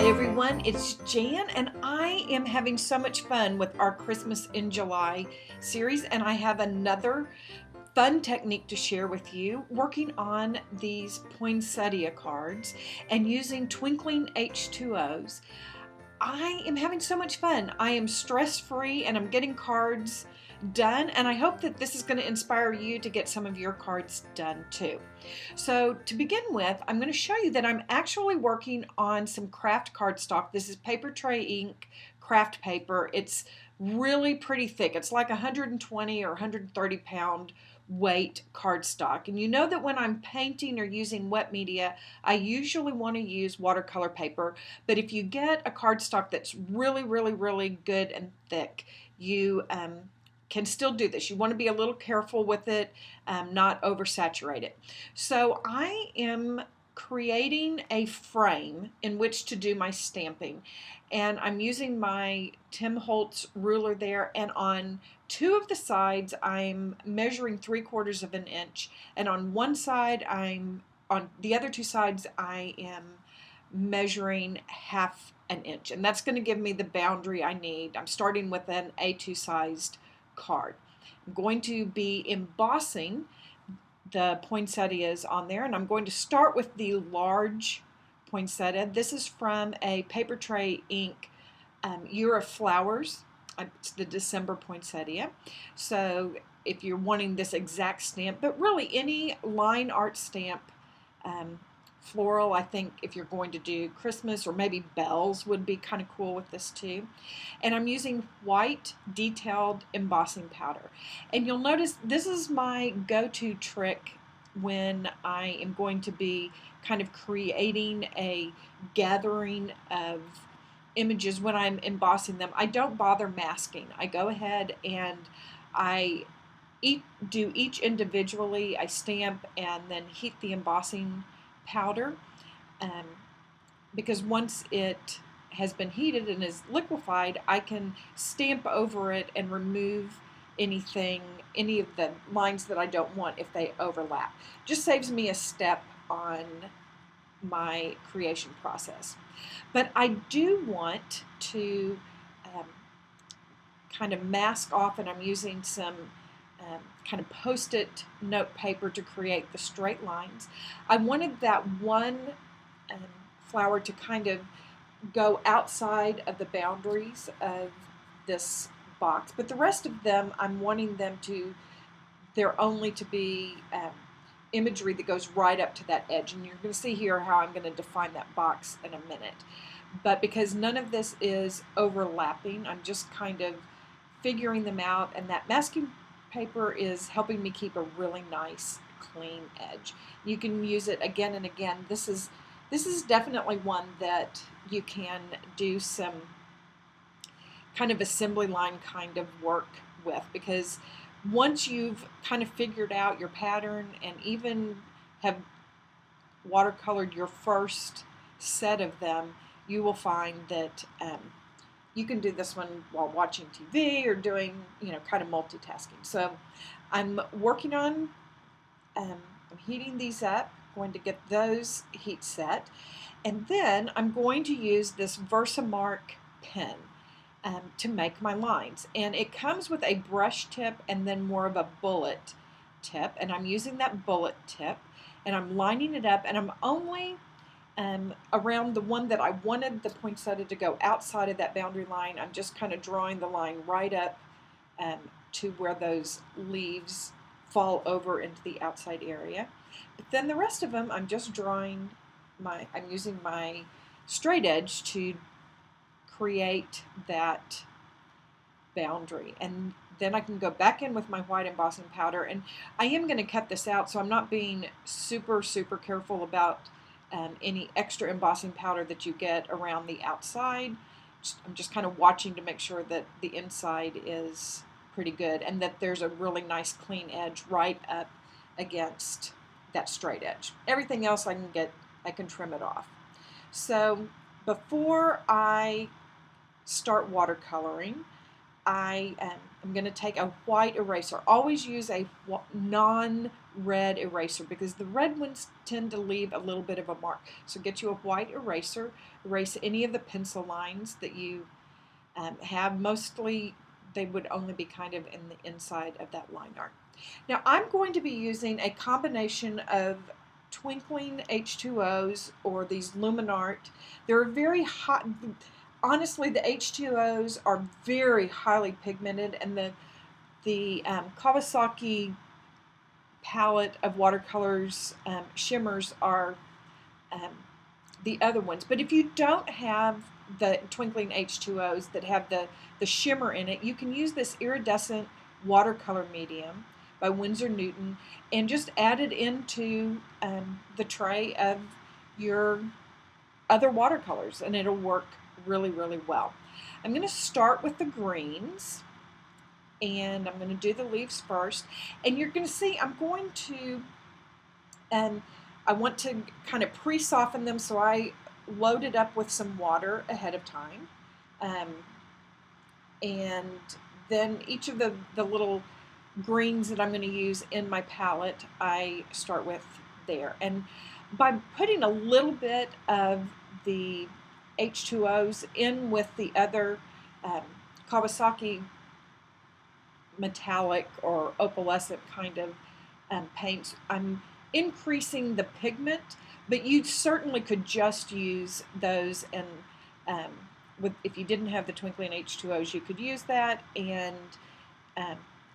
everyone, it's Jan, and I am having so much fun with our Christmas in July series, and I have another fun technique to share with you working on these poinsettia cards and using Twinkling H2Os. I am having so much fun. I am stress-free and I'm getting cards done, and I hope that this is going to inspire you to get some of your cards done too. So to begin with, I'm going to show you that I'm actually working on some craft cardstock. This is paper tray ink craft paper. It's really pretty thick. It's like 120 or 130 pound weight cardstock, and you know that when I'm painting or using wet media, I usually want to use watercolor paper, but if you get a cardstock that's really good and thick, you can still do this. You want to be a little careful with it, not oversaturate it. So I am creating a frame in which to do my stamping, and I'm using my Tim Holtz ruler there, and on two of the sides I'm measuring 3/4 of an inch, and on one side on the other two sides I am measuring 1/2 an inch, and that's going to give me the boundary I need. I'm starting with an A2 sized card. I'm going to be embossing the poinsettias on there, and I'm going to start with the large poinsettia. This is from a paper tray ink Year of Flowers. It's the December poinsettia. So if you're wanting this exact stamp, but really any line art stamp, floral, I think if you're going to do Christmas or maybe bells would be kind of cool with this too. And I'm using white detailed embossing powder. And you'll notice this is my go-to trick when I am going to be kind of creating a gathering of images when I'm embossing them. I don't bother masking. I go ahead and I do each individually. I stamp and then heat the embossing powder, because once it has been heated and is liquefied, I can stamp over it and remove any of the lines that I don't want if they overlap. Just saves me a step on my creation process. But I do want to kind of mask off, and I'm using some kind of post-it note paper to create the straight lines. I wanted that one flower to kind of go outside of the boundaries of this box, but the rest of them I'm wanting them to, they're only to be imagery that goes right up to that edge, and you're going to see here how I'm going to define that box in a minute. But because none of this is overlapping, I'm just kind of figuring them out, and that masking paper is helping me keep a really nice clean edge. You can use it again and again. This is definitely one that you can do some kind of assembly line kind of work with, because once you've kind of figured out your pattern and even have watercolored your first set of them, you will find that you can do this one while watching TV or doing, kind of multitasking. So I'm working on, I'm heating these up, going to get those heat set, and then I'm going to use this Versamark pen to make my lines. And it comes with a brush tip and then more of a bullet tip, and I'm using that bullet tip, and I'm lining it up, and I'm only around the one that I wanted the poinsettia to go outside of that boundary line. I'm just kind of drawing the line right up to where those leaves fall over into the outside area. But then the rest of them, I'm just drawing I'm using my straight edge to create that boundary. And then I can go back in with my white embossing powder, and I am going to cut this out, so I'm not being super careful about any extra embossing powder that you get around the outside. I'm just kind of watching to make sure that the inside is pretty good and that there's a really nice clean edge right up against that straight edge. Everything else I can trim it off. So before I start watercoloring, I'm going to take a white eraser. Always use a non-red eraser because the red ones tend to leave a little bit of a mark. So get you a white eraser, erase any of the pencil lines that you have. Mostly they would only be kind of in the inside of that line art. Now I'm going to be using a combination of Twinkling H2Os or these Luminart. They're very hot. Honestly, the H2Os are very highly pigmented, and the Kawasaki palette of watercolors shimmers are um, the other ones. But if you don't have the Twinkling H2Os that have the shimmer in it, you can use this iridescent watercolor medium by Winsor Newton and just add it into the tray of your other watercolors, and it'll work really, really well. I'm going to start with the greens, and I'm going to do the leaves first. And you're going to see I'm going to, I want to kind of pre-soften them, so I load it up with some water ahead of time. And then each of the little greens that I'm going to use in my palette, I start with there. And by putting a little bit of the H2Os in with the other Kawasaki metallic or opalescent kind of paints, I'm increasing the pigment, but you certainly could just use those, and if you didn't have the Twinkling H2Os, you could use that, and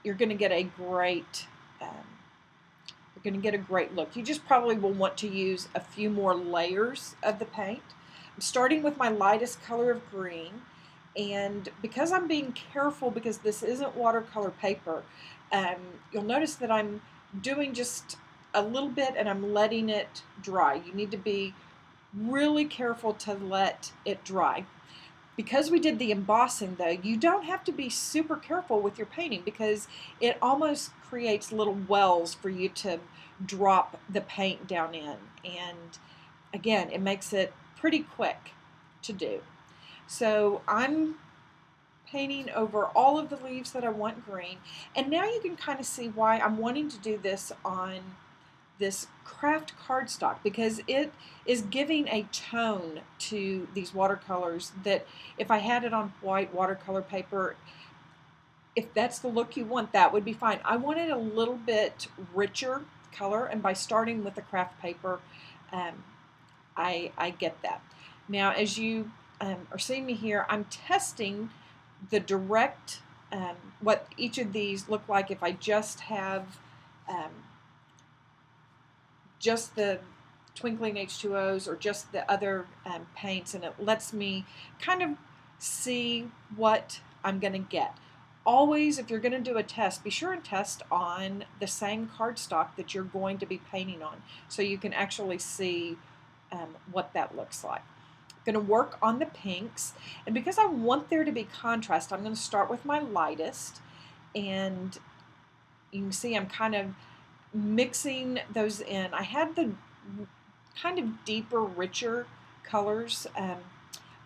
you're going to get a great look. You just probably will want to use a few more layers of the paint. I'm starting with my lightest color of green, and because I'm being careful, because this isn't watercolor paper, you'll notice that I'm doing just a little bit and I'm letting it dry. You need to be really careful to let it dry. Because we did the embossing, though, you don't have to be super careful with your painting because it almost creates little wells for you to drop the paint down in. And again, it makes it pretty quick to do. So I'm painting over all of the leaves that I want green. And now you can kind of see why I'm wanting to do this on this craft cardstock, because it is giving a tone to these watercolors that if I had it on white watercolor paper, if that's the look you want, that would be fine. I wanted a little bit richer color, and by starting with the craft paper, I get that. Now, as you are seeing me here, I'm testing the direct, what each of these look like if I just have just the Twinkling H2Os or just the other paints, and it lets me kind of see what I'm going to get. Always, if you're going to do a test, be sure and test on the same cardstock that you're going to be painting on so you can actually see what that looks like. I'm going to work on the pinks, and because I want there to be contrast, I'm going to start with my lightest, and you can see I'm kind of mixing those in. I had the kind of deeper, richer colors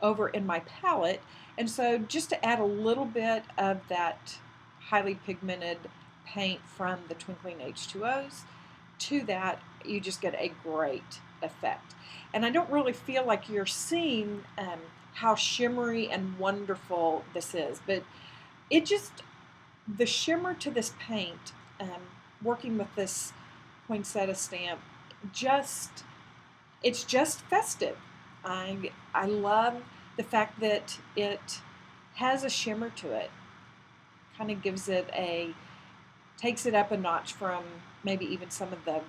over in my palette, and so just to add a little bit of that highly pigmented paint from the Twinkling H2Os to that, you just get a great effect. And I don't really feel like you're seeing how shimmery and wonderful this is, but it just, the shimmer to this paint, working with this poinsettia stamp, it's just festive. I love the fact that it has a shimmer to it. Kind of gives it takes it up a notch from maybe even some of the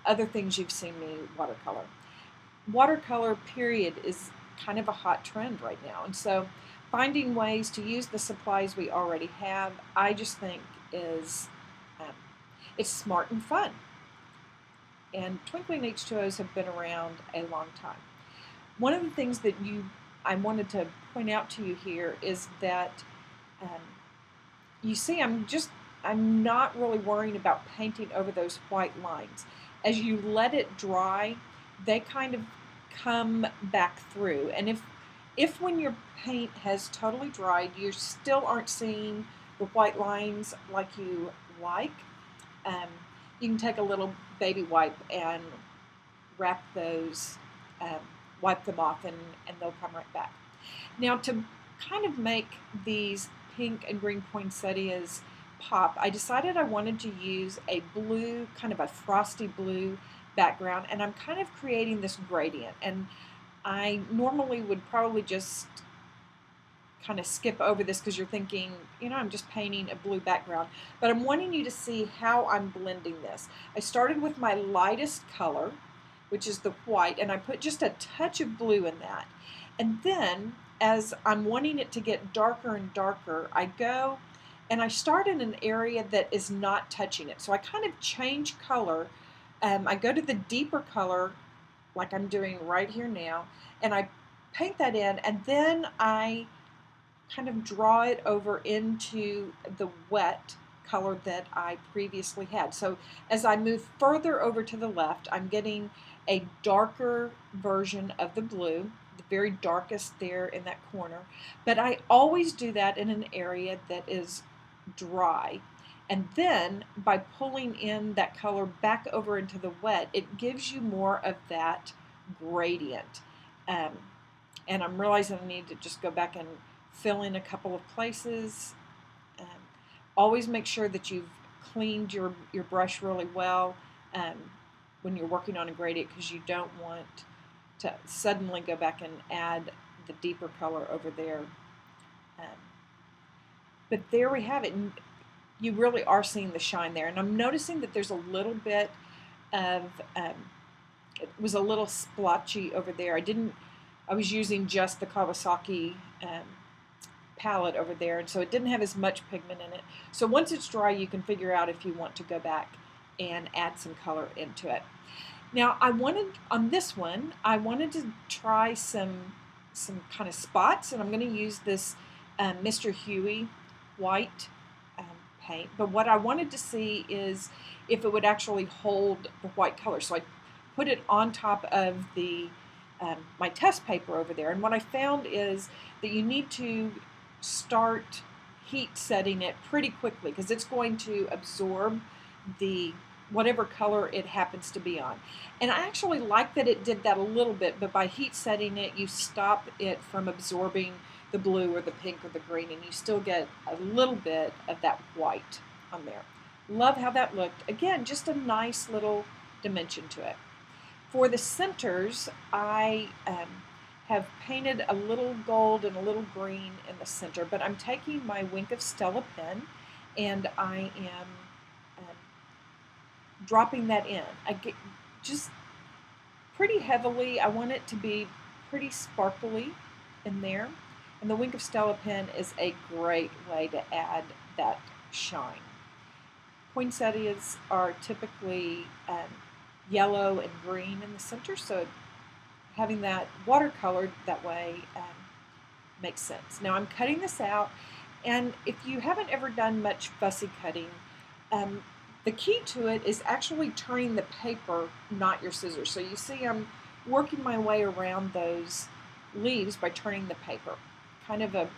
other things you've seen me watercolor. Watercolor, period, is kind of a hot trend right now, and so finding ways to use the supplies we already have, I just think is it's smart and fun. And Twinkling H2Os have been around a long time. One of the things that I wanted to point out to you here is that you see I'm not really worrying about painting over those white lines. As you let it dry, they kind of come back through. And If when your paint has totally dried, you still aren't seeing the white lines like you like, um, you can take a little baby wipe and wrap those, um, wipe them off, and they'll come right back. Now, to kind of make these pink and green poinsettias pop, I decided I wanted to use a blue, kind of a frosty blue background, and I'm kind of creating this gradient. And I normally would probably just kind of skip over this because you're thinking, I'm just painting a blue background, but I'm wanting you to see how I'm blending this. I started with my lightest color, which is the white, and I put just a touch of blue in that. And then, as I'm wanting it to get darker and darker, I go and I start in an area that is not touching it. So I kind of change color. I go to the deeper color, like I'm doing right here now, and I paint that in, and then I kind of draw it over into the wet color that I previously had. So as I move further over to the left, I'm getting a darker version of the blue, the very darkest there in that corner. But I always do that in an area that is dry. And then by pulling in that color back over into the wet, it gives you more of that gradient. And I'm realizing I need to just go back and fill in a couple of places. Um, Always make sure that you've cleaned your brush really well when you're working on a gradient, because you don't want to suddenly go back and add the deeper color over there. But there we have it. And you really are seeing the shine there. And I'm noticing that there's a little bit of, it was a little splotchy over there. I was using just the Kawasaki palette over there, and so it didn't have as much pigment in it. So once it's dry, you can figure out if you want to go back and add some color into it. Now, on this one, I wanted to try some kind of spots, and I'm going to use this Mr. Huey white paint. But what I wanted to see is if it would actually hold the white color. So I put it on top of the my test paper over there, and what I found is that you need to start heat setting it pretty quickly, because it's going to absorb the whatever color it happens to be on. And I actually like that it did that a little bit, but by heat setting it, you stop it from absorbing the blue or the pink or the green, and you still get a little bit of that white on there. Love how that looked. Again, just a nice little dimension to it. For the centers, I have painted a little gold and a little green in the center, but I'm taking my Wink of Stella pen and I am dropping that in. I get just pretty heavily. I want it to be pretty sparkly in there, and the Wink of Stella pen is a great way to add that shine. Poinsettias are typically yellow and green in the center, so having that watercolored that way makes sense. Now I'm cutting this out, and if you haven't ever done much fussy cutting, the key to it is actually turning the paper, not your scissors. So you see I'm working my way around those leaves by turning the paper. Kind of a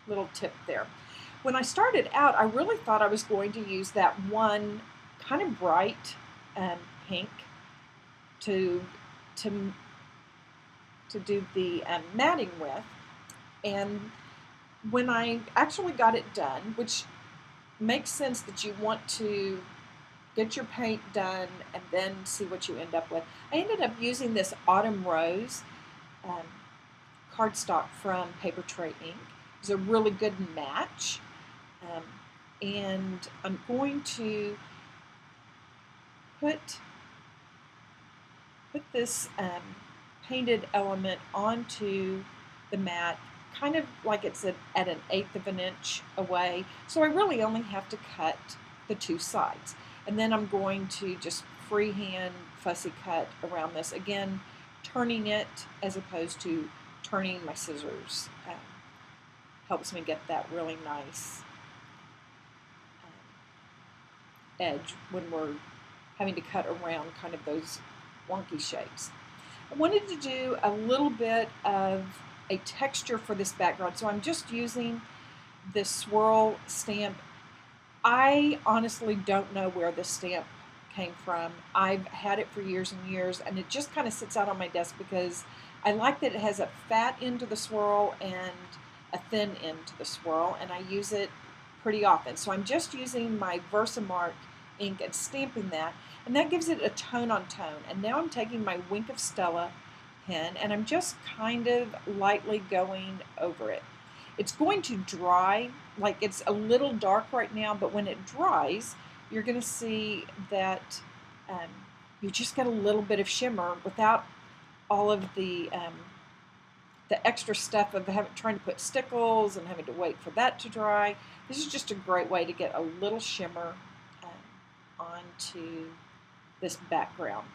little tip there. When I started out, I really thought I was going to use that one kind of bright pink to do the matting with, and when I actually got it done, which makes sense that you want to get your paint done and then see what you end up with, I ended up using this Autumn Rose cardstock from Paper Tray Ink. It was a really good match, and I'm going to put this painted element onto the mat, kind of like it's at an 1/8 of an inch away. So I really only have to cut the two sides. And then I'm going to just freehand fussy cut around this. Again, turning it as opposed to turning my scissors helps me get that really nice edge when we're having to cut around kind of those wonky shapes. I wanted to do a little bit of a texture for this background, so I'm just using this swirl stamp. I honestly don't know where this stamp came from. I've had it for years and years, and it just kind of sits out on my desk because I like that it has a fat end to the swirl and a thin end to the swirl, and I use it pretty often. So I'm just using my Versamark ink and stamping that, and that gives it a tone on tone. And now I'm taking my Wink of Stella pen, and I'm just kind of lightly going over it. It's going to dry, like it's a little dark right now, but when it dries, you're going to see that you just get a little bit of shimmer without all of the extra stuff of trying to put stickles and having to wait for that to dry. This is just a great way to get a little shimmer onto this background.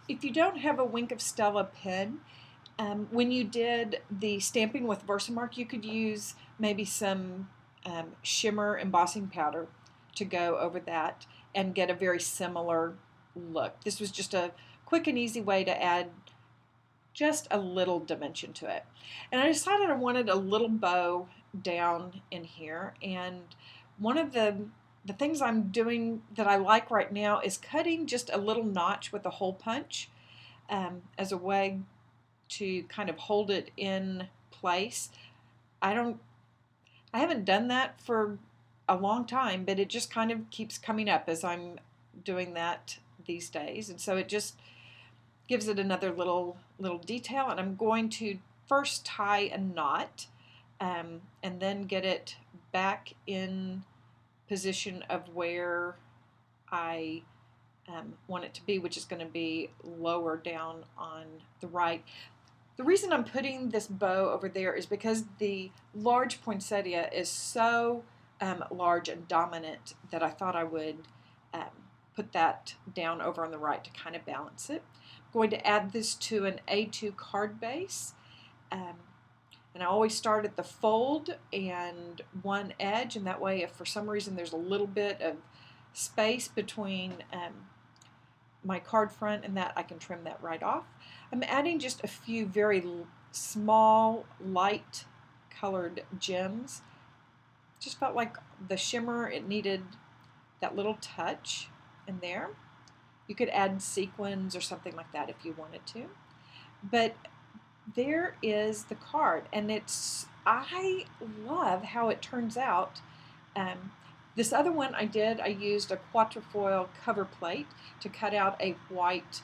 If you don't have a Wink of Stella pen, when you did the stamping with Versamark, you could use maybe some shimmer embossing powder to go over that and get a very similar look. This was just a quick and easy way to add just a little dimension to it. And I decided I wanted a little bow down in here, and one of the things I'm doing that I like right now is cutting just a little notch with a hole punch as a way to kind of hold it in place. I haven't done that for a long time, but it just kind of keeps coming up as I'm doing that these days, and so it just gives it another little detail. And I'm going to first tie a knot and then get it back in position of where I want it to be, which is going to be lower down on the right. The reason I'm putting this bow over there is because the large poinsettia is so large and dominant that I thought I would put that down over on the right to kind of balance it. I'm going to add this to an A2 card base. And I always start at the fold and one edge, and that way if for some reason there's a little bit of space between my card front and that, I can trim that right off. I'm adding just a few very small, light colored gems. Just felt like the shimmer, it needed that little touch in there. You could add sequins or something like that if you wanted to. But there is the card, and I love how it turns out. This other one I used a quatrefoil cover plate to cut out a white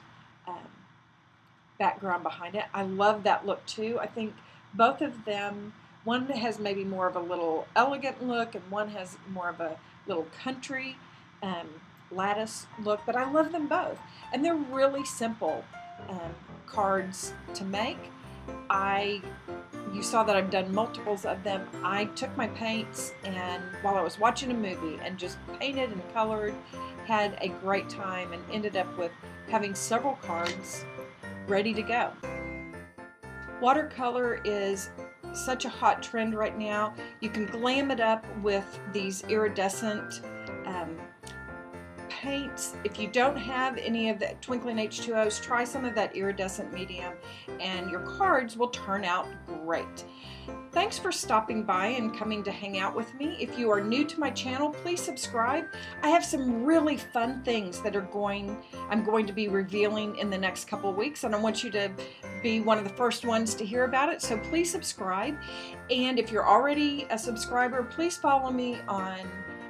background behind it. I love that look too. I think both of them, one has maybe more of a little elegant look and one has more of a little country lattice look, but I love them both. And they're really simple cards to make. You saw that I've done multiples of them. I took my paints and while I was watching a movie and just painted and colored, had a great time, and ended up with having several cards ready to go. Watercolor is such a hot trend right now. You can glam it up with these iridescent paints. If you don't have any of the Twinkling H2Os, try some of that iridescent medium and your cards will turn out great. Thanks for stopping by and coming to hang out with me. If you are new to my channel, please subscribe. I have some really fun things that I'm going to be revealing in the next couple of weeks, and I want you to be one of the first ones to hear about it, so please subscribe. And if you're already a subscriber, please follow me on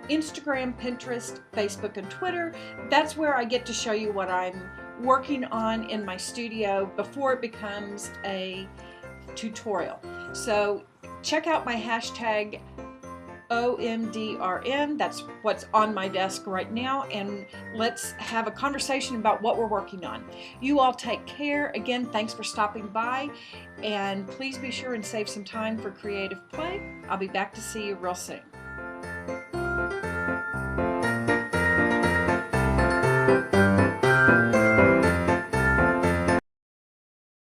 Instagram, Pinterest, Facebook, and Twitter. That's where I get to show you what I'm working on in my studio before it becomes a tutorial. So check out my hashtag OMDRN. That's what's on my desk right now, and let's have a conversation about what we're working on. You all take care. Again, thanks for stopping by, and please be sure and save some time for creative play. I'll be back to see you real soon.